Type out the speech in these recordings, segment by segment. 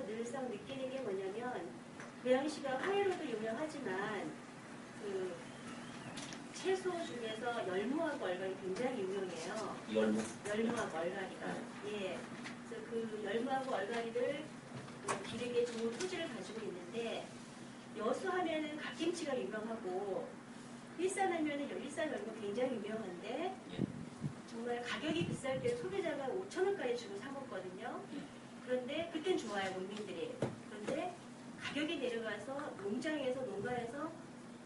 늘상 느끼는 게 뭐냐면 고양시가 화훼로도 유명하지만 그 채소 중에서 열무하고 얼갈이 굉장히 유명해요. 열무하고 얼갈이가. 예. 그래서 그 열무하고 얼갈이를 기르기에 좋은 토지를 가지고 있는데 여수하면은 갓김치가 유명하고 일산하면은 일산 열무 굉장히 유명한데 정말 가격이 비쌀 때 소비자가 5,000원까지 주고 사 먹거든요. 그런데 그땐 좋아요, 농민들이. 그런데 가격이 내려가서 농장에서 농가에서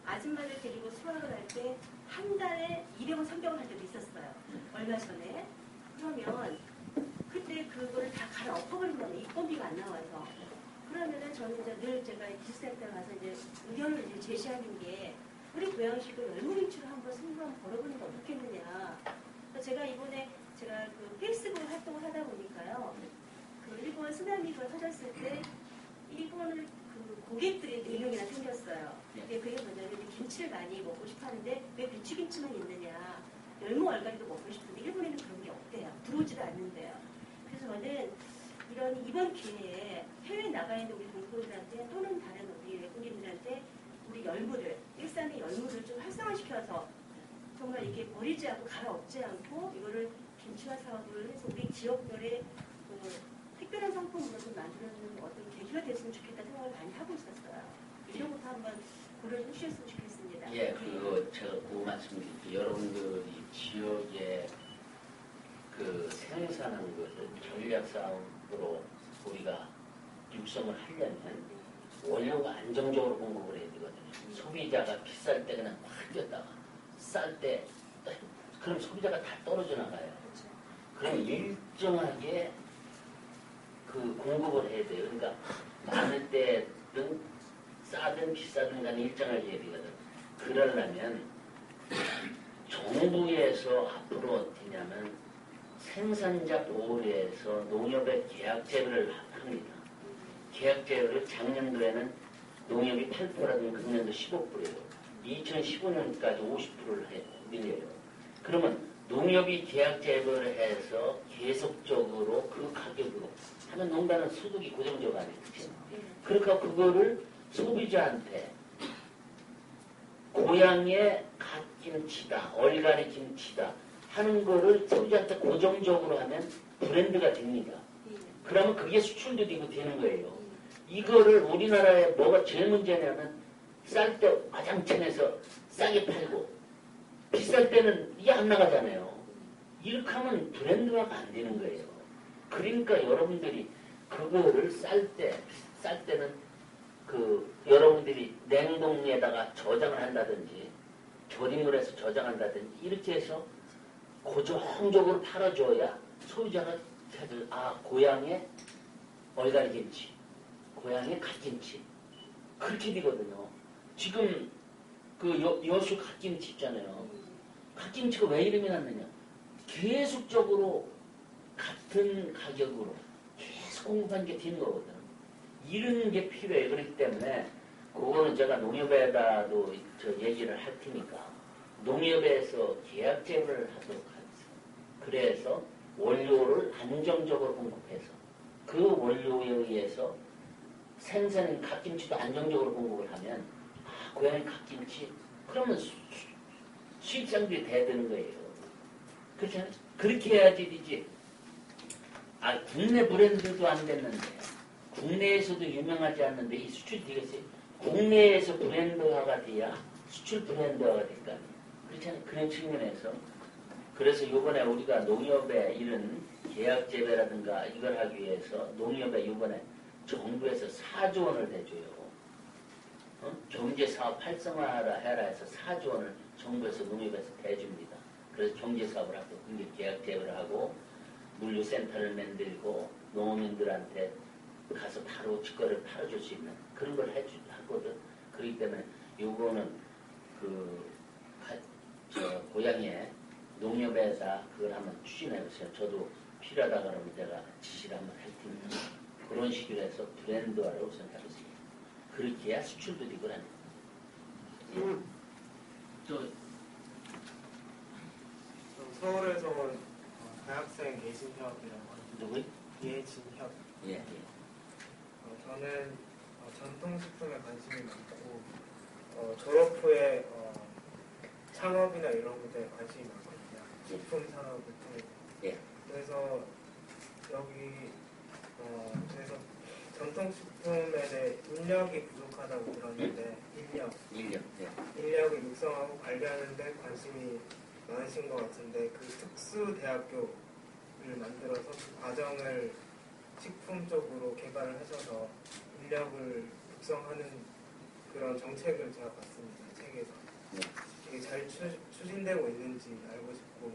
아줌마를 데리고 수확을 할 때 한 달에 200원, 300원 할 때도 있었어요. 얼마 전에. 그러면 그때 그거를 다 갈아 엎어버린 거예요. 입건비가 안 나와서. 그러면은 저는 이제 늘 제가 기술센터 가서 이제 의견을 이제 제시하는 게 우리 고양시도 열무김치를 한번 승부 한번 걸어보는 게 어떻겠느냐. 제가 이번에 제가 그 페이스북 활동을 하다 보니까요. 그 일본 쓰나미가 터졌을 때 일본을 그 고객들이 4명이나 생겼어요. 근데 그게 뭐냐면 김치를 많이 먹고 싶어 하는데 왜 배추김치만 있느냐. 열무 얼갈이도 먹고 싶은데 일본에는 그런 게 없대요. 들어오지도 않는데요. 그래서 저는 이번 기회에 해외에 나가 있는 우리 동포들한테 또는 다른 우리 외국인들한테 우리 열무를, 일산의 열무를 좀 활성화시켜서 정말 이렇게 버리지 않고 갈아엎지 않고 이거를 김치화 사업을 해서 우리 지역별의 그 특별한 상품으로 좀 만들어주는 어떤 계기가 됐으면 좋겠다 생각을 많이 하고 있었어요. 이런 것도 한번 고려해 주셨으면 좋겠습니다. 예, 그리고 제가 그 말씀드릴게요. 여러분들이 지역에 그 생산하는 것을 전략 사업으로 우리가 육성을 하려면 원료가 안정적으로 공급을 해야 되거든요. 소비자가 비쌀 때 그냥 확 뛰었다가 쌀 때 그럼 소비자가 다 떨어져 나가요. 그럼 일정하게 그 공급을 해야 돼요. 그러니까 많을 때든 싸든 비싸든 간에 일정하게 해야 되거든. 그러려면 정부에서 앞으로 어떻게 하냐면 생산자 보호에서 농협의 계약 제외를 합니다. 계약 제외를 작년도에는 농협이 8%라든 금년도 15%예요. 2015년까지 50%를 밀려요. 그러면 농협이 계약 제외를 해서 계속적으로 그 가격으로 하면 농가는 소득이 고정적 아니겠죠. 그러니까 그거를 소비자한테 고향의 갓김치다, 얼갈이 김치다 하는 거를 소비자한테 고정적으로 하면 브랜드가 됩니다. 그러면 그게 수출도 되고 되는 거예요. 이거를 우리나라에 뭐가 제일 문제냐면 쌀 때 화장천에서 싸게 팔고 비쌀 때는 이게 안 나가잖아요. 이렇게 하면 브랜드화가 안 되는 거예요. 그러니까 여러분들이 그거를 쌀 때는 그 여러분들이 냉동에다가 저장을 한다든지 조림을 해서 저장한다든지 이렇게 해서 고정적으로 팔아줘야 소비자가 고향의 얼갈이 김치, 고향의 갓김치 그렇게 되거든요. 지금 그 여수 갓김치 있잖아요. 갓김치가 왜 이름이 났느냐? 계속적으로 같은 가격으로 계속 공급한 게 되는 거거든. 이런 게 필요해요. 그렇기 때문에 그거는 제가 농협에다도 얘기를 할 테니까 농협에서 계약 제휴를 하도록 하겠습니다. 그래서 원료를 안정적으로 공급해서 그 원료에 의해서 생산인 갓김치도 안정적으로 공급을 하면 고향의 갓김치 그러면 수입상들이 돼야 되는 거예요. 그렇잖아요. 그렇게 해야지 되지. 국내 브랜드도 안 됐는데 국내에서도 유명하지 않는데 이 수출이 되겠어요. 국내에서 브랜드화가 돼야 수출 브랜드화가 될 거 아니에요. 그렇잖아요. 그런 측면에서 그래서 이번에 우리가 농협에 이런 계약 재배라든가 이걸 하기 위해서 농협에 이번에 정부에서 4조 원을 대줘요. 경제사업 활성화라 해라 해서 4조 원을 정부에서 농협에서 대줍니다. 그래서 경제사업을 하고 공개 계약 재배를 하고 물류센터를 만들고 농민들한테 가서 바로 직거래를 팔아줄 수 있는 그런 걸 하거든. 그렇기 때문에 요거는 고향에 농협에다 그걸 한번 추진해보세요. 저도 필요하다 그러면 내가 지시를 한번 할 테니까 그런 식으로 해서 브랜드화를 우선하겠습니다. 그렇게 해야 수출도 되고 하는 거예요. 서울에서 온 대학생 예진협이라고 하는데 누구요? 예진협. 예. 저는 전통식품에 관심이 많고 졸업 후에 창업이나 이런 것에 관심이 많거든요. 식품 산업을 통해. 예. 그래서 여기 그래서 전통식품에 대해 인력이 부족하다고 들었는데 인력을 육성하고 관리하는 데 관심이 많으신 것 같은데 그 특수 대학교를 만들어서 그 과정을 식품 쪽으로 개발을 하셔서 인력을 육성하는 그런 정책을 제가 봤습니다. 책에서. 이게 잘 추진되고 있는지 알고 싶고,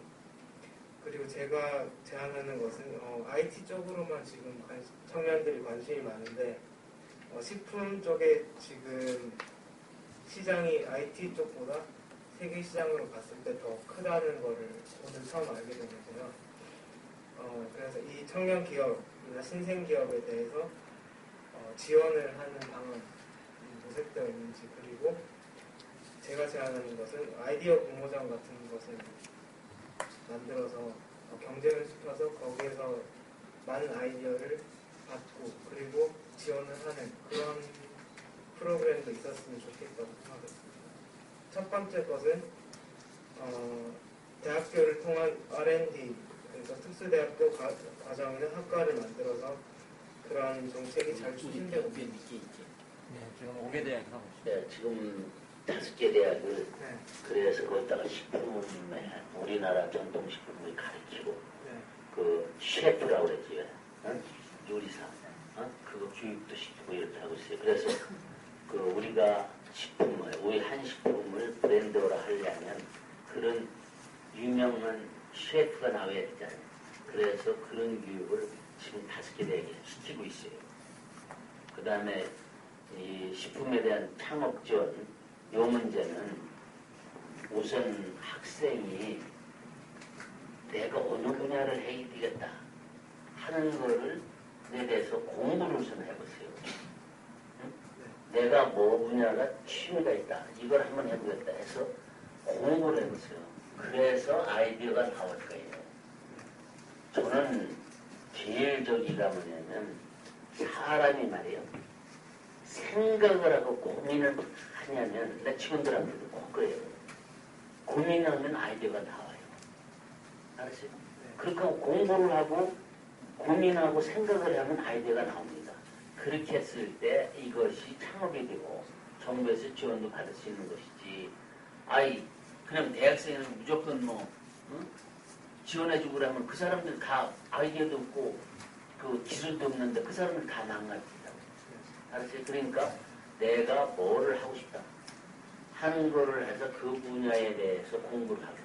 그리고 제가 제안하는 것은 IT 쪽으로만 지금 청년들이 관심이 많은데 식품 쪽에 지금 시장이 IT 쪽보다 세계 시장으로 봤을 때 더 크다는 거를 오늘 처음 알게 됐는데요. 그래서 이 청년 기업이나 신생 기업에 대해서 지원을 하는 방안이 모색되어 있는지, 그리고 제가 제안하는 것은 아이디어 공모전 같은 것을 만들어서 경쟁을 시켜서 거기에서 많은 아이디어를 받고 그리고 지원을 하는 그런 프로그램도 있었으면 좋겠다고 생각했습니다. 첫 번째 것은 대학교를 통한 R&D, 그래서 특수대학교 과정이나 학과를 만들어서 그런 정책이 잘 추진되고 있습니다. 네, 지금 5개 대학 하고 있습니다. 네, 지금 5개 대학을 네. 그래서 거기다가 식품을 우리나라 전통식품을 가르치고 네. 그 셰프라고 그랬지, 요리사, 그거 교육도 시키고 이렇게 하고 있어요. 그래서 그 우리가 식품을, 우리 한식품을 브랜드화를 하려면 그런 유명한 셰프가 나와야 되잖아요. 그래서 그런 교육을 지금 5개 대학에 시키고 있어요. 그 다음에 이 식품에 대한 창업 지원, 요 문제는 우선 학생이 내가 어느 분야를 해야 되겠다 하는 거를 에 대해서 공부를 우선 해보세요. 응? 내가 뭐 분야가 취미가 있다, 이걸 한번 해보겠다 해서 공부를 해보세요. 그래서 아이디어가 나올 거예요. 저는 제일 저기가 뭐냐면 사람이 말이에요. 생각을 하고 고민을 하냐면 내 직원들한테도 꼭 그래요. 고민하면 아이디어가 나와요. 알았어요? 그렇게 하고 공부를 하고 고민하고 생각을 하면 아이디어가 나옵니다. 그렇게 했을 때 이것이 창업이 되고 정부에서 지원도 받을 수 있는 것이지. 그냥 대학생은 무조건 지원해주고 그러면 그 사람들 다 아이디어도 없고 그 기술도 없는데 그 사람들 다 망가진다고. 알았어요? 그러니까 내가 뭐를 하고 싶다 하는 거를 해서 그 분야에 대해서 공부를 하고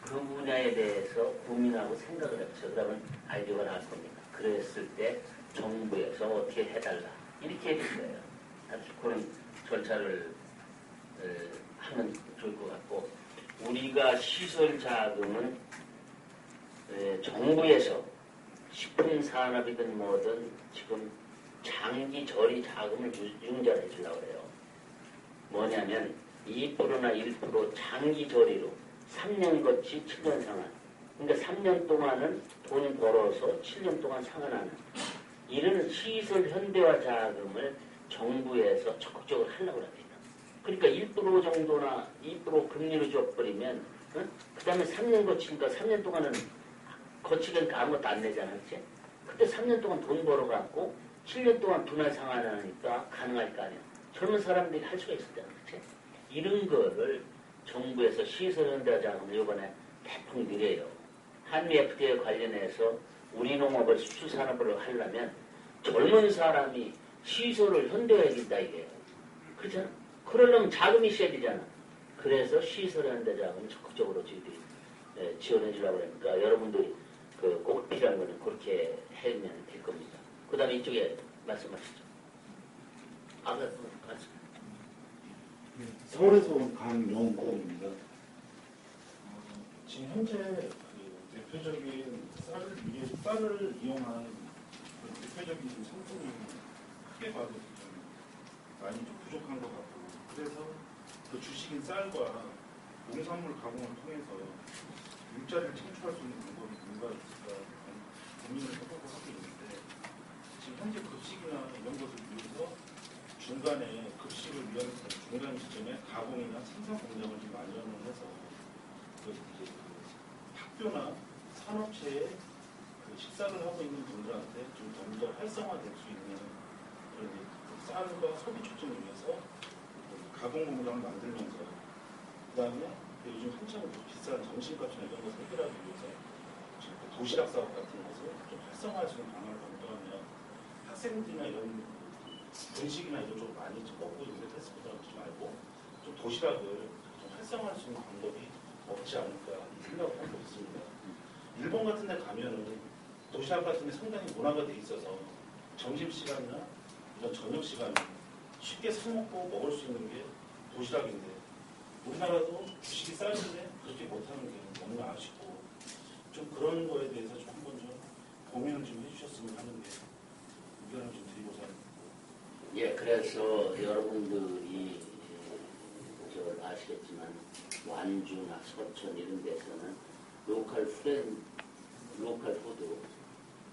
그 분야에 대해서 고민하고 생각을 해보세요. 그러면 아이디어가 나올 겁니다. 그랬을 때 정부에서 어떻게 해달라 이렇게 해줄 거예요. 그런 절차를 하면 좋을 것 같고, 우리가 시설 자금은 정부에서 식품 산업이든 뭐든 지금 장기 저리 자금을 융자해 주려고 그래요. 뭐냐면 2%나 1% 장기 저리로 3년 거치 7년 상환. 그러니까 3년 동안은 돈 벌어서 7년 동안 상환하는 이런 시설 현대화 자금을 정부에서 적극적으로 하려고 합니다. 그러니까 1% 정도나 2% 금리로 줘버리면 그 다음에 3년 거치니까 3년 동안은 거치니까 아무것도 안 내잖아. 그치? 그때 3년 동안 돈 벌어갖고 7년 동안 분할 상환하니까 가능할 거 아니야. 젊은 사람들이 할 수가 있었잖아. 그치? 이런 거를 정부에서 시설 현대화 자금을 이번에 대폭 늘려요. 한미 FTA 관련해서 우리 농업을 수출 산업으로 하려면 젊은 사람이 시설을 현대화해야 된다 이게요. 그렇잖아? 그러려면 자금이 있어야 되잖아. 그래서 시설 현대 자금 적극적으로 저희들이 지원해 주려고 하니까 여러분들이 꼭 필요한 거는 그렇게 하면 될 겁니다. 그 다음에 이쪽에 말씀하시죠. 말씀. 서울에서 온 강영국입니다. 지금 현재 대표적인 쌀을 이용한 대표적인 상품이 크게 봐도 좀 많이 좀 부족한 것 같고, 그래서 그 주식인 쌀과 농산물 가공을 통해서 일자리를 창출할 수 있는 방법이 뭔가 있을까 고민을 해보고 하고 있는데, 지금 현재 급식이나 이런 중간에 급식을 위한 중간 지점에 가공이나 생산 공장을 좀 마련을 해서 이제 학교나 산업체에 식사를 하고 있는 분들한테 좀 더 활성화될 수 있는 그런 쌀과 소비 촉진을 위해서 가공 공장을 만들면서 그다음에 요즘 한참 비싼 점심값이나 이런 것을 해결하기 위해서 도시락 사업 같은 것을 좀 활성화할 수 있는 방안을 검토하면 학생들이나 이런 분식이나 이런 쪽 많이 좀 먹고 있는데 패스트푸드 하지 말고 좀 도시락을 좀 활성화할 수 있는 방법이 없지 않을까 생각을 하고 있습니다. 일본 같은 데 가면은 도시락 같은 데 상당히 문화가 돼 있어서 점심시간이나 이런 저녁시간에 쉽게 사먹고 먹을 수 있는 게 도시락인데 우리나라도 주식이 쌀인데 그렇게 못하는 게 너무 아쉽고 좀 그런 거에 대해서 좀 한번 좀 고민을 좀 해주셨으면 하는 게 의견을 좀 드리고자 합니다. 예, 그래서 여러분들이 저 아시겠지만 완주나 서천 이런 데서는 로컬 푸드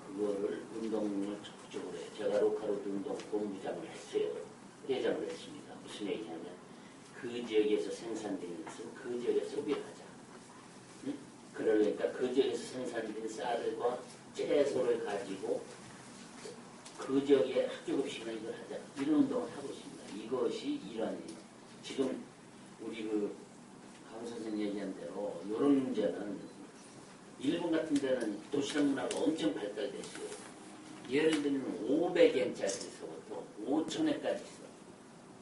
그거를 운동을 적극적으로 해요. 제가 로컬 푸드 운동 본부장을 했어요. 회장을 했습니다. 무슨 얘기냐면 그 지역에서 생산되는 것은 그 지역에 소비하자. 응? 그러니까 그 지역에서 생산된 쌀과 채소를 가지고 그 지역의 학교급식이나 이걸 하자. 이런 운동을 하고 있습니다. 이것이 이런 지금 우리 강 선생님 얘기한 대로 이런 문제는 일본 같은 데는 도시락 문화가 엄청 발달됐어요. 예를 들면 500엔짜리에서부터 5,000엔까지 있어.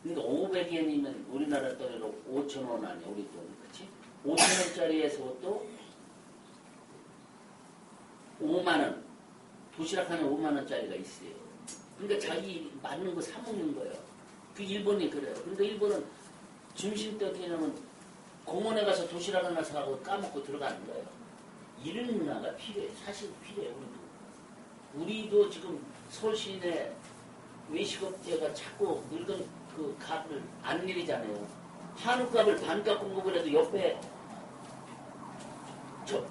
그러니까 500엔이면 우리나라 돈으로 5,000원 아니야, 우리 돈. 그치? 5,000원짜리에서부터 5만원. 도시락 하나 5만원짜리가 있어요. 그러니까 자기 맞는 거 사먹는 거예요. 그 일본이 그래요. 그러니까 일본은 점심 때 어떻게 하냐면 공원에 가서 도시락 하나 사고 까먹고 들어가는 거예요. 이런 문화가 필요해. 사실 필요해요. 우리도 지금 서울 시내 외식업체가 자꾸 늙은 그 값을 안 내리잖아요. 한우값을 반값 공급을 해도 옆에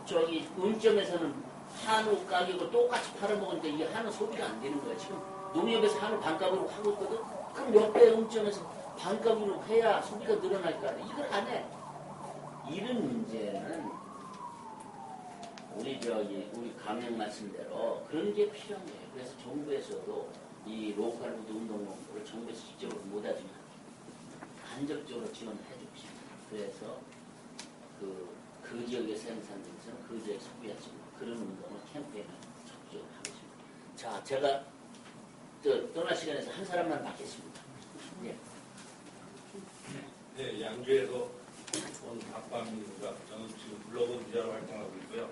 저기 음점에서는 한우 가격을 똑같이 팔아먹으니까 이게 한우 소비가 안 되는 거예요. 지금 농협에서 한우 반값으로 하고 있거든. 그럼 옆에 음점에서 반값으로 해야 소비가 늘어날 거 아니에요. 이걸 안 해. 이런 문제는 우리 감명 말씀대로 그런 게 필요한 거예요. 그래서 정부에서도 이 로컬 푸드 운동 공부를 정부에서 직접으로 못하지만 간접적으로 지원을 해주고 싶습니다. 그래서 그 지역에 생산된 것은 그 지역에 소비할 수 있는 그런 운동을 캠페인을 적극적으로 하고 있습니다. 자, 제가 떠날 시간에서 한 사람만 받겠습니다. 예. 네, 양주에서 온 박광민입니다. 저는 지금 블로그 기자로 활동하고 있고요.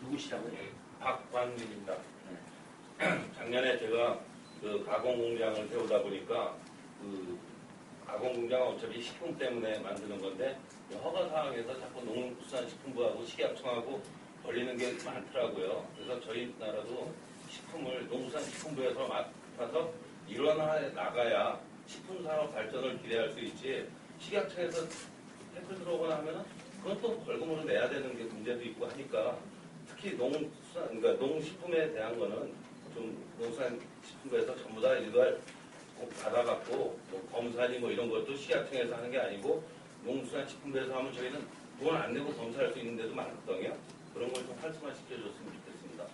누구시라고요? 박광민입니다. 작년에 제가 그 가공 공장을 세우다 보니까 그 가공 공장은 어차피 식품 때문에 만드는 건데 허가 사항에서 자꾸 농수산식품부하고 식약청하고 걸리는 게 많더라고요. 그래서 저희 나라도 식품을 농수산식품부에서 맡아서 일원화해 나가야 식품산업 발전을 기대할 수 있지 식약청에서 태클 들어오거나 하면은 그건 또 벌금으로 내야 되는 게 문제도 있고 하니까 특히 그러니까 농식품에 대한 거는 좀 농수산식품부에서 전부 다 일괄 받아갖고 뭐 검사니 뭐 이런 것도 식약청에서 하는 게 아니고 농수산식품부에서 하면 저희는 돈 안 내고 검사할 수 있는 데도 많거든요. 그런 걸 좀 활성화시켜줬으면 좋겠습니다.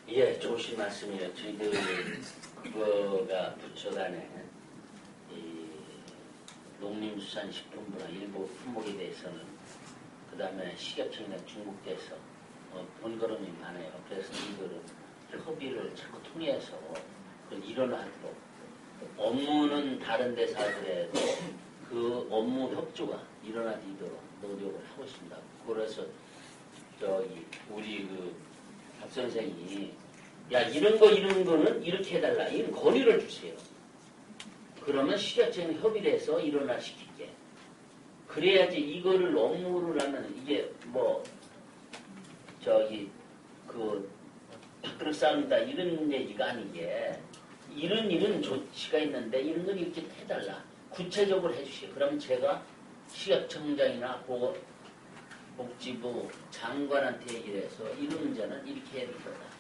예, 좋으신 말씀이에요. 저희들 그거가 부처 간에 이 농림수산식품부나 일부 품목에 대해서는 그 다음에 식약청이나 중국에서 번거로움이 많아요. 그래서 이거를 협의를 자꾸 통해서 일어나도록 업무는 다른 데서 하더라도 그 업무 협조가 일어나도록 노력을 하고 있습니다. 그래서 우리 박 선생이 야 이런 거는 이렇게 해달라 이런 건의를 주세요. 그러면 식약청이 협의를 해서 일어나시킬게. 그래야지 이거를 업무를 하면 이게 밥그릇 쌓는다 이런 얘기가 아니게 이런 조치가 있는데 이런 건 이렇게 해달라. 구체적으로 해주시오. 그러면 제가 식약청장이나 복지부 장관한테 얘기를 해서 이런 문제는 이렇게 해야 될 거다.